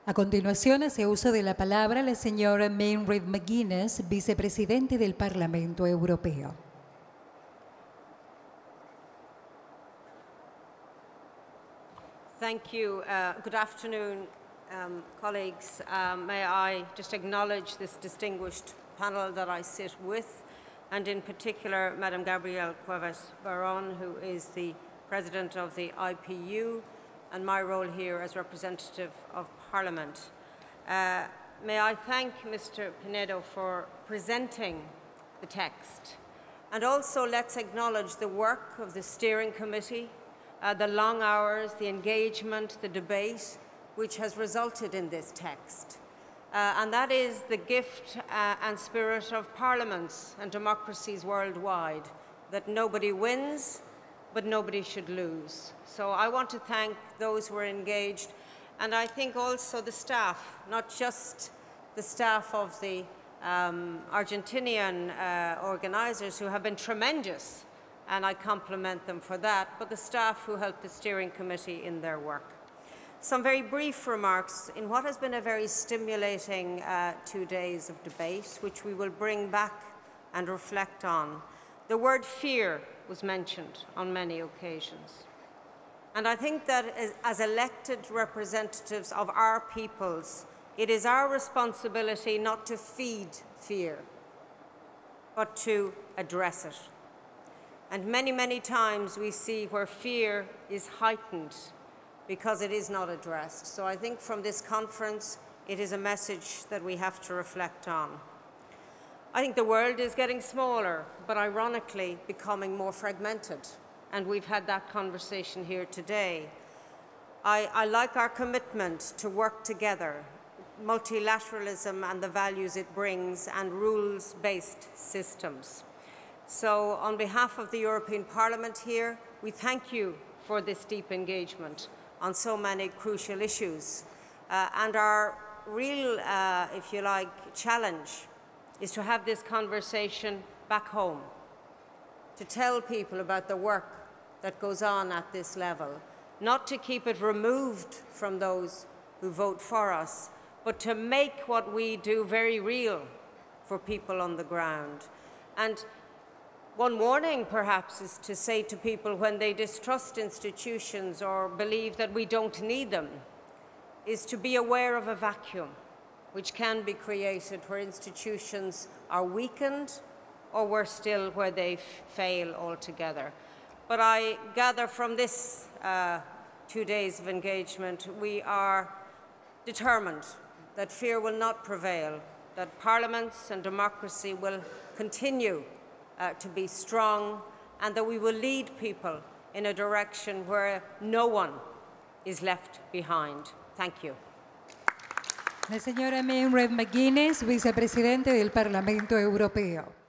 A continuación, hace uso de la palabra la señora Mairead Mc Guinness, vicepresidente del Parlamento Europeo. Thank you. Good afternoon, colleagues. May I just acknowledge this distinguished panel that I sit with, and in particular, Madam Gabrielle Cuevas-Baron, who is the President of the IPU, and my role here as representative of Parliament. May I thank Mr. Pinedo for presenting the text. And also let's acknowledge the work of the steering committee, the long hours, the engagement, the debate, which has resulted in this text. And that is the gift and spirit of parliaments and democracies worldwide, that nobody wins, but nobody should lose. So I want to thank those who are engaged, and I think also the staff, not just the staff of the Argentinian organisers, who have been tremendous, and I compliment them for that, but the staff who helped the steering committee in their work. Some very brief remarks in what has been a very stimulating 2 days of debate, which we will bring back and reflect on. The word fear was mentioned on many occasions. And I think that as elected representatives of our peoples, it is our responsibility not to feed fear, but to address it. And many, many times we see where fear is heightened because it is not addressed. So I think from this conference, it is a message that we have to reflect on. I think the world is getting smaller, but ironically becoming more fragmented. And we've had that conversation here today. I like our commitment to work together, multilateralism and the values it brings, and rules-based systems. So on behalf of the European Parliament here, we thank you for this deep engagement on so many crucial issues. And our real, if you like, challenge is to have this conversation back home, to tell people about the work that goes on at this level, not to keep it removed from those who vote for us, but to make what we do very real for people on the ground. And one warning, perhaps, is to say to people when they distrust institutions or believe that we don't need them, is to be aware of a vacuum which can be created where institutions are weakened or worse still, where they fail altogether. But I gather from this 2 days of engagement, we are determined that fear will not prevail, that parliaments and democracy will continue to be strong, and that we will lead people in a direction where no one is left behind. Thank you. La señora Mairead Mc Guinness, vicepresidente del Parlamento Europeo.